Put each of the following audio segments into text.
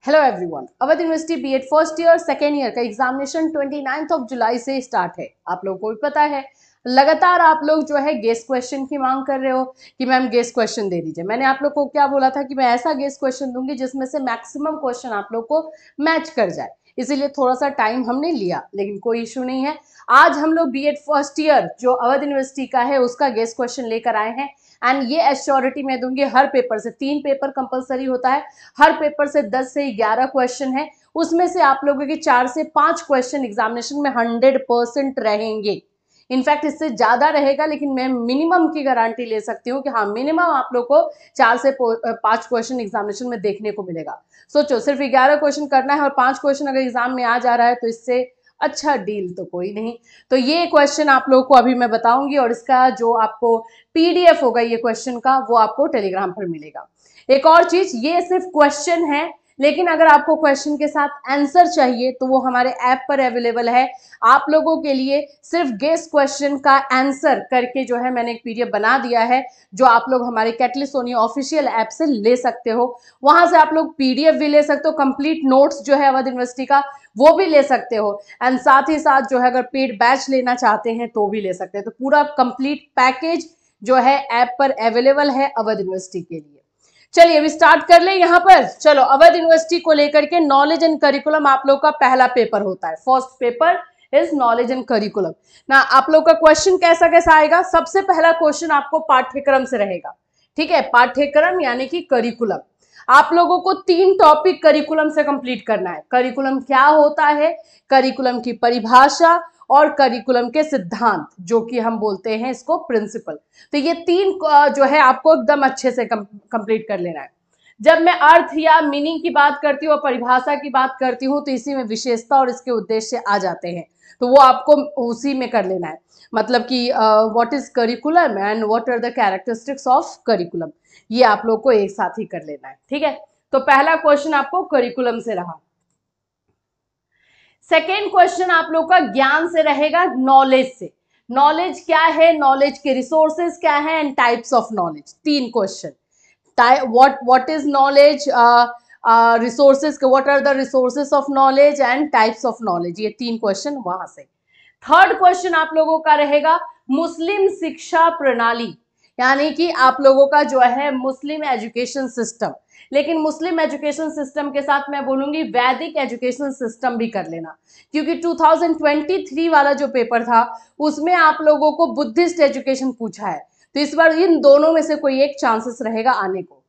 Hello everyone, Awadh university B Ed first year second year का examination 29 जुलाई से स्टार्ट है। आप लोगों को भी पता है, लगातार आप लोग जो है गेस्ट क्वेश्चन की मांग कर रहे हो कि मैम गेस्ट क्वेश्चन दे दीजिए। मैंने आप लोग को क्या बोला था कि मैं ऐसा गेस्ट क्वेश्चन दूंगी जिसमें से मैक्सिमम क्वेश्चन आप लोग को मैच कर जाए, इसीलिए थोड़ा सा टाइम हमने लिया, लेकिन कोई इशू नहीं है। आज हम लोग बीएड फर्स्ट ईयर जो अवध यूनिवर्सिटी का है उसका गेस्ट क्वेश्चन लेकर आए हैं। एंड ये एश्योरिटी मैं दूंगी, हर पेपर से 3 पेपर कंपलसरी होता है, हर पेपर से 10 से 11 क्वेश्चन है, उसमें से आप लोगों के 4 से 5 क्वेश्चन एग्जामिनेशन में 100% रहेंगे। इनफैक्ट इससे ज्यादा रहेगा, लेकिन मैं मिनिमम की गारंटी ले सकती हूँ कि हाँ मिनिमम आप लोग को 4 से 5 क्वेश्चन एग्जामिनेशन में देखने को मिलेगा। सोचो, सिर्फ 11 क्वेश्चन करना है और 5 क्वेश्चन अगर एग्जाम में आ जा रहा है तो इससे अच्छा डील तो कोई नहीं। तो ये क्वेश्चन आप लोगों को अभी मैं बताऊंगी और इसका जो आपको पीडीएफ होगा ये क्वेश्चन का, वो आपको टेलीग्राम पर मिलेगा। एक और चीज, ये सिर्फ क्वेश्चन है, लेकिन अगर आपको क्वेश्चन के साथ आंसर चाहिए तो वो हमारे ऐप पर अवेलेबल है। आप लोगों के लिए सिर्फ गेस्ट क्वेश्चन का आंसर करके जो है मैंने एक पीडीएफ बना दिया है, जो आप लोग हमारे कैटलिस्ट सोनी ऑफिशियल ऐप से ले सकते हो। वहां से आप लोग पीडीएफ भी ले सकते हो, कंप्लीट नोट्स जो है अवध यूनिवर्सिटी का वो भी ले सकते हो, एंड साथ ही साथ जो है अगर पेड बैच लेना चाहते हैं तो भी ले सकते हैं। तो पूरा कंप्लीट पैकेज जो है ऐप पर अवेलेबल है अवध यूनिवर्सिटी के लिए। चलिए अभी स्टार्ट कर ले। यहाँ पर चलो, अवध यूनिवर्सिटी को लेकर के नॉलेज एंड करिकुलम आप लोग का पहला पेपर होता है। First paper is knowledge and curriculum ना। आप लोग का क्वेश्चन कैसा कैसा आएगा? सबसे पहला क्वेश्चन आपको पाठ्यक्रम से रहेगा, ठीक है। पाठ्यक्रम यानी कि करिकुलम। आप लोगों को 3 टॉपिक करिकुलम से कंप्लीट करना है। करिकुलम क्या होता है, करिकुलम की परिभाषा और करिकुलम के सिद्धांत, जो कि हम बोलते हैं इसको प्रिंसिपल। तो ये 3 जो है आपको एकदम अच्छे से कंप्लीट कर लेना है। जब मैं अर्थ या मीनिंग की बात करती हूँ और परिभाषा की बात करती हूँ तो इसी में विशेषता और इसके उद्देश्य आ जाते हैं, तो वो आपको उसी में कर लेना है। मतलब कि what is curriculum and what are the characteristics of curriculum, ये आप लोग को एक साथ ही कर लेना है, ठीक है। तो पहला क्वेश्चन आपको करिकुलम से रहा। सेकेंड क्वेश्चन आप लोग का ज्ञान से रहेगा, नॉलेज से। नॉलेज क्या है, नॉलेज के रिसोर्सेज क्या है and types of knowledge. 3 question. what is knowledge, resources, what are the resources of knowledge and types of knowledge, ये 3 क्वेश्चन वहां से। थर्ड क्वेश्चन आप लोगों का रहेगा मुस्लिम शिक्षा प्रणाली, यानी कि आप लोगों का जो है मुस्लिम एजुकेशन सिस्टम। लेकिन मुस्लिम एजुकेशन सिस्टम के साथ मैं बोलूंगी वैदिक एजुकेशन सिस्टम भी कर लेना, क्योंकि 2023 वाला जो पेपर था उसमें आप लोगों को बुद्धिस्ट एजुकेशन पूछा है, तो इस बार इन दोनों में से कोई एक चांसेस रहेगा आने को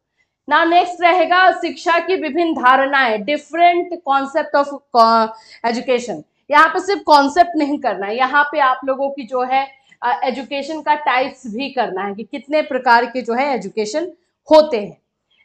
ना। नेक्स्ट रहेगा शिक्षा की विभिन्न धारणाएं, डिफरेंट कॉन्सेप्ट ऑफ एजुकेशन। यहाँ पे सिर्फ कॉन्सेप्ट नहीं करना है, यहाँ पे आप लोगों की जो है एजुकेशन का टाइप्स भी करना है कि कितने प्रकार के जो है एजुकेशन होते हैं।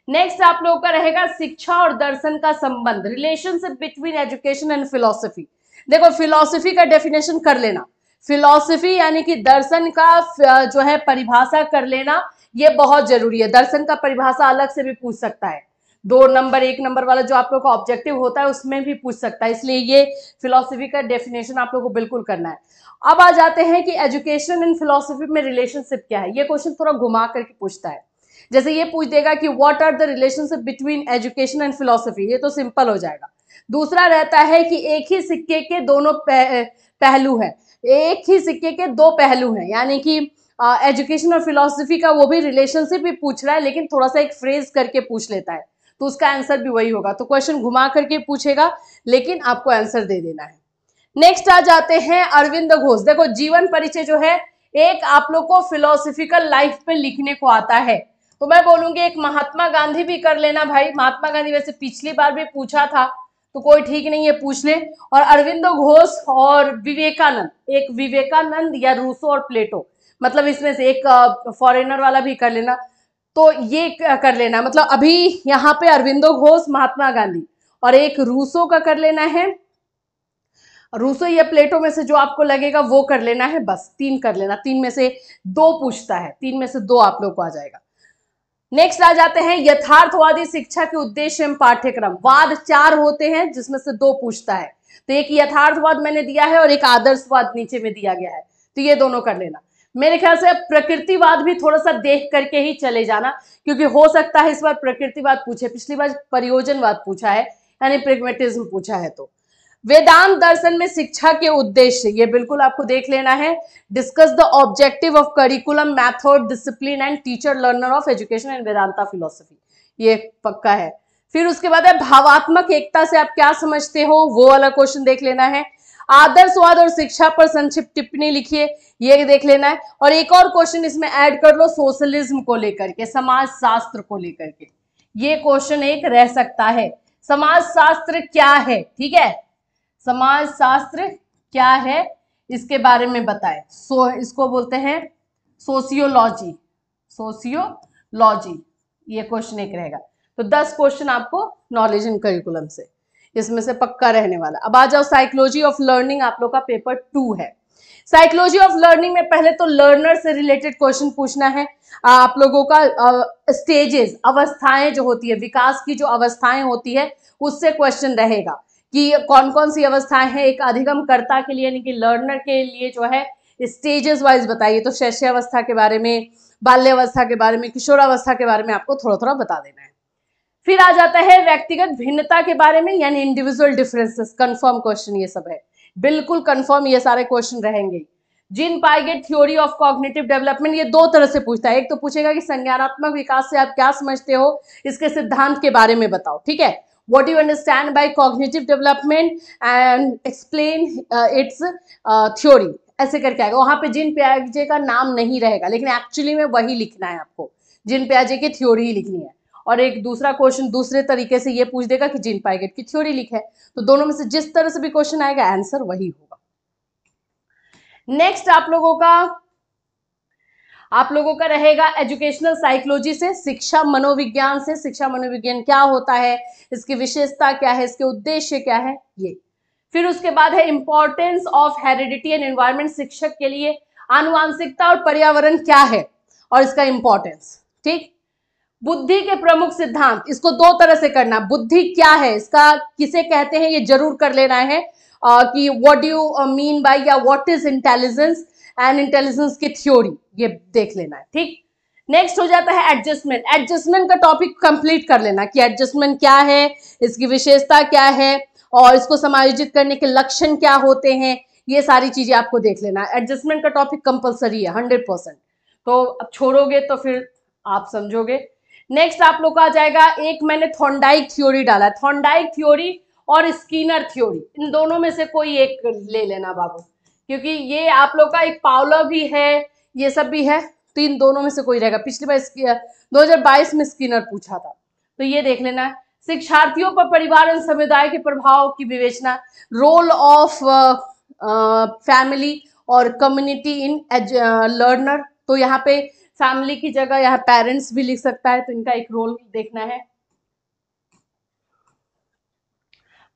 नेक्स्ट आप लोगों का रहेगा शिक्षा और दर्शन का संबंध, relationship between education and philosophy. देखो, फिलॉसफी का डेफिनेशन कर लेना, फिलॉसफी यानी कि दर्शन का जो है परिभाषा कर लेना, ये बहुत जरूरी है। दर्शन का परिभाषा अलग से भी पूछ सकता है, 2 नंबर 1 नंबर वाला जो आप लोग का ऑब्जेक्टिव होता है उसमें भी पूछ सकता है, इसलिए ये फिलॉसफी का डेफिनेशन आप लोग को बिल्कुल करना है। अब आ जाते हैं कि एजुकेशन एंड फिलॉसफी में रिलेशनशिप क्या है। ये क्वेश्चन थोड़ा घुमा करके पूछता है, जैसे ये पूछ देगा कि what are the relationship between education and philosophy, ये तो सिंपल हो जाएगा। दूसरा रहता है कि एक ही सिक्के के दोनों पहलू हैं, एक ही सिक्के के 2 पहलू हैं, यानी कि एजुकेशन और फिलॉसफी का वो भी रिलेशनशिप भी पूछ रहा है, लेकिन थोड़ा सा एक फ्रेज करके पूछ लेता है, तो उसका आंसर भी वही होगा। तो क्वेश्चन घुमा करके पूछेगा, लेकिन आपको आंसर दे देना है। नेक्स्ट आ जाते हैं अरविंद घोष। देखो, जीवन परिचय जो है एक आप लोग को फिलोसफिकल लाइफ पे लिखने को आता है, तो मैं बोलूंगी एक महात्मा गांधी भी कर लेना भाई। महात्मा गांधी वैसे पिछली बार भी पूछा था, तो कोई ठीक नहीं है, पूछ ले। और अरविंदो घोष और विवेकानंद, एक विवेकानंद या रूसो और प्लेटो, मतलब इसमें से एक फॉरेनर वाला भी कर लेना, तो ये कर लेना। मतलब अभी यहाँ पे अरविंदो घोष, महात्मा गांधी और एक रूसो का कर लेना है, रूसो या प्लेटो में से जो आपको लगेगा वो कर लेना है, बस 3 कर लेना। 3 में से 2 पूछता है, 3 में से 2 आप लोग को आ जाएगा। नेक्स्ट आ जाते हैं यथार्थवादी शिक्षा के उद्देश्य एवं पाठ्यक्रम। वाद 4 होते हैं जिसमें से 2 पूछता है, तो एक यथार्थवाद मैंने दिया है और एक आदर्शवाद नीचे में दिया गया है, तो ये दोनों कर लेना। मेरे ख्याल से प्रकृतिवाद भी थोड़ा सा देख करके ही चले जाना, क्योंकि हो सकता है इस बार प्रकृतिवाद पूछे, पिछली बार प्रयोजनवाद पूछा है, यानी प्रेगमेटिज्म पूछा है तो। वेदांत दर्शन में शिक्षा के उद्देश्य, ये बिल्कुल आपको देख लेना है। Discuss the objective of curriculum, method, discipline and teacher learner of education and Vedanta philosophy, ये पक्का है। फिर उसके बाद है भावात्मक एकता से आप क्या समझते हो, वो वाला क्वेश्चन देख लेना है। आदर्शवाद और शिक्षा पर संक्षिप्त टिप्पणी लिखिए, ये देख लेना है। और एक और क्वेश्चन इसमें ऐड कर लो सोशलिज्म को लेकर के, समाज शास्त्र को लेकर के, ये क्वेश्चन एक रह सकता है। समाज शास्त्र क्या है, ठीक है, समाज शास्त्र क्या है इसके बारे में बताएं। इसको बोलते हैं सोशियोलॉजी, सोशियोलॉजी, ये क्वेश्चन एक रहेगा। तो 10 क्वेश्चन आपको नॉलेज इन करिकुलम से इसमें से पक्का रहने वाला। अब आ जाओ साइकोलॉजी ऑफ लर्निंग, आप लोग का पेपर 2 है। साइकोलॉजी ऑफ लर्निंग में पहले तो लर्नर से रिलेटेड क्वेश्चन पूछना है आप लोगों का। स्टेजेस, अवस्थाएं जो होती है, विकास की जो अवस्थाएं होती है उससे क्वेश्चन रहेगा कि कौन कौन सी अवस्थाएं हैं एक अधिगमकर्ता के लिए, यानी कि लर्नर के लिए जो है स्टेजेस वाइज बताइए। तो शैशवावस्था के बारे में, बाल्यावस्था के बारे में, किशोरावस्था के बारे में आपको थोड़ा थोड़ा बता देना है। फिर आ जाता है व्यक्तिगत भिन्नता के बारे में, यानी इंडिविजुअल डिफरेंसेस, कंफर्म क्वेश्चन ये सब है, बिल्कुल कंफर्म ये सारे क्वेश्चन रहेंगे। Jean Piaget theory of cognitive development, ये दो तरह से पूछता है। एक तो पूछेगा कि संज्ञानात्मक विकास से आप क्या समझते हो, इसके सिद्धांत के बारे में बताओ, ठीक है। What you understand by cognitive development and explain it's theory, ऐसे करके आएगा। वहां पे जीन पियाजे का नाम नहीं रहेगा, लेकिन एक्चुअली में वही लिखना है आपको, जीन पियाजे की थ्योरी ही लिखनी है। और एक दूसरा क्वेश्चन दूसरे तरीके से ये पूछ देगा कि जीन पाइगेट की थ्योरी लिखा है। तो दोनों में से जिस तरह से भी क्वेश्चन आएगा आंसर वही होगा। नेक्स्ट आप लोगों का रहेगा एजुकेशनल साइकोलॉजी से, शिक्षा मनोविज्ञान से। शिक्षा मनोविज्ञान क्या होता है, इसकी विशेषता क्या है, इसके उद्देश्य क्या है, ये। फिर उसके बाद है importance of heredity and environment, शिक्षक के लिए आनुवांशिकता और पर्यावरण क्या है और इसका इंपॉर्टेंस, ठीक। बुद्धि के प्रमुख सिद्धांत, इसको दो तरह से करना। बुद्धि क्या है, इसका किसे कहते हैं, ये जरूर कर लेना है कि what do you mean by, या what is intelligence and intelligence की थ्योरी, ये देख लेना है, ठीक। नेक्स्ट हो जाता है एडजस्टमेंट। एडजस्टमेंट का टॉपिक कंप्लीट कर लेना कि एडजस्टमेंट क्या है, इसकी विशेषता क्या है और इसको समायोजित करने के लक्षण क्या होते हैं, ये सारी चीजें आपको देख लेना है। एडजस्टमेंट का टॉपिक कंपलसरी है 100%, तो अब छोड़ोगे तो फिर आप समझोगे। नेक्स्ट आप लोग का आ जाएगा, एक मैंने थॉर्नडाइक थ्योरी डाला, थॉर्नडाइक थ्योरी और स्किनर थ्योरी, इन दोनों में से कोई एक ले लेना बाबू, क्योंकि ये आप लोग का एक पावलो भी है, ये सब भी है, तो इन दोनों में से कोई रहेगा। पिछली बार 2022 में स्किनर पूछा था, तो ये देख लेना। शिक्षार्थियों पर परिवार और समुदाय के प्रभाव की विवेचना, रोल ऑफ फैमिली और कम्युनिटी इन लर्नर, तो यहाँ पे फैमिली की जगह यहाँ पेरेंट्स भी लिख सकता है, तो इनका एक रोल देखना है।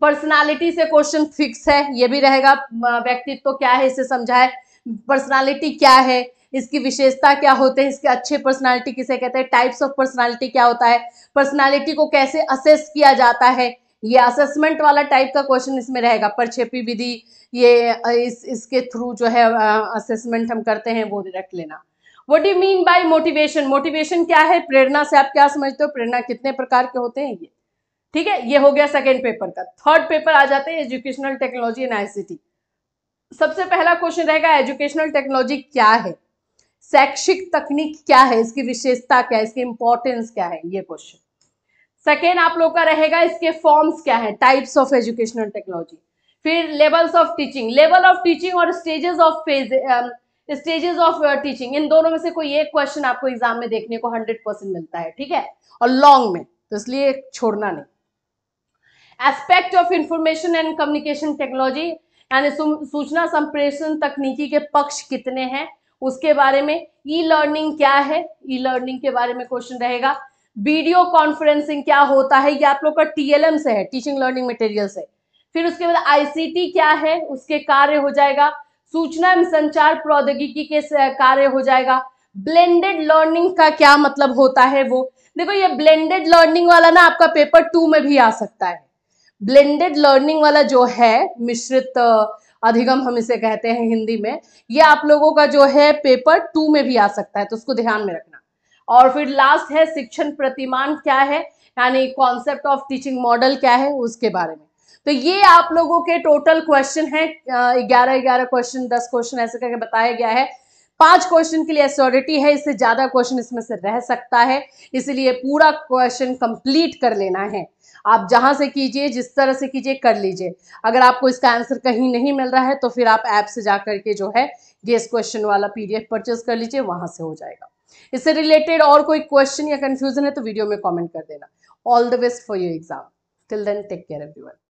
पर्सनालिटी से क्वेश्चन फिक्स है, ये भी रहेगा। व्यक्तित्व क्या है इसे समझाए, पर्सनालिटी क्या है, इसकी विशेषता क्या होते हैं, इसके अच्छे पर्सनालिटी किसे कहते हैं, टाइप्स ऑफ पर्सनालिटी क्या होता है, पर्सनालिटी को कैसे असेस किया जाता है, ये असेसमेंट वाला टाइप का क्वेश्चन इसमें रहेगा। प्रक्षेपी विधि, ये इसके थ्रू जो है असेसमेंट हम करते हैं, वो रख लेना। What do you mean bye motivation, motivation क्या है, प्रेरणा से आप क्या समझते हो, प्रेरणा कितने प्रकार के होते हैं, ये ठीक है। ये हो गया सेकेंड पेपर का। थर्ड पेपर आ जाते हैं एजुकेशनल टेक्नोलॉजी एंड आईसीटी। सबसे पहला क्वेश्चन रहेगा एजुकेशनल टेक्नोलॉजी क्या है, शैक्षिक तकनीक क्या है, इसकी विशेषता क्या है, इसकी इंपॉर्टेंस क्या है, ये क्वेश्चन। सेकेंड आप लोग का रहेगा इसके फॉर्म्स क्या है, टाइप्स ऑफ एजुकेशनल टेक्नोलॉजी। फिर levels of teaching, level of teaching और स्टेजेस ऑफ टीचिंग, इन दोनों में से कोई एक क्वेश्चन आपको एग्जाम में देखने को 100% मिलता है, ठीक है, और लॉन्ग में, तो इसलिए छोड़ना नहीं। Aspect of information and communication technology, यानी सूचना संप्रेषण तकनीकी के पक्ष कितने हैं, उसके बारे में। ई लर्निंग क्या है, ई लर्निंग के बारे में क्वेश्चन रहेगा। वीडियो कॉन्फ्रेंसिंग क्या होता है, ये आप लोग का टीएलएम से है, टीचिंग लर्निंग मटेरियल से। फिर उसके बाद आईसीटी क्या है, उसके कार्य हो जाएगा। सूचना एवं संचार प्रौद्योगिकी के कार्य हो जाएगा। ब्लेंडेड लर्निंग का क्या मतलब होता है, वो देखो, ये ब्लेंडेड लर्निंग वाला ना आपका पेपर 2 में भी आ सकता है। ब्लेंडेड लर्निंग वाला जो है, मिश्रित अधिगम हम इसे कहते हैं हिंदी में, ये आप लोगों का जो है पेपर 2 में भी आ सकता है, तो उसको ध्यान में रखना। और फिर लास्ट है शिक्षण प्रतिमान क्या है, यानी कॉन्सेप्ट ऑफ टीचिंग मॉडल क्या है उसके बारे में। तो ये आप लोगों के टोटल क्वेश्चन है, 11 क्वेश्चन, 10 क्वेश्चन ऐसे करके बताया गया है। 5 क्वेश्चन के लिए एसओरिटी है, इससे ज्यादा क्वेश्चन इसमें से रह सकता है, इसलिए पूरा क्वेश्चन कंप्लीट कर लेना है। आप जहां से कीजिए, जिस तरह से कीजिए, कर लीजिए। अगर आपको इसका आंसर कहीं नहीं मिल रहा है तो फिर आप ऐप से जाकर के जो है गेस क्वेश्चन वाला पीडीएफ परचेज कर लीजिए, वहां से हो जाएगा। इससे रिलेटेड और कोई क्वेश्चन या कंफ्यूजन है तो वीडियो में कमेंट कर देना। All the best for your exam. Till then take care everyone.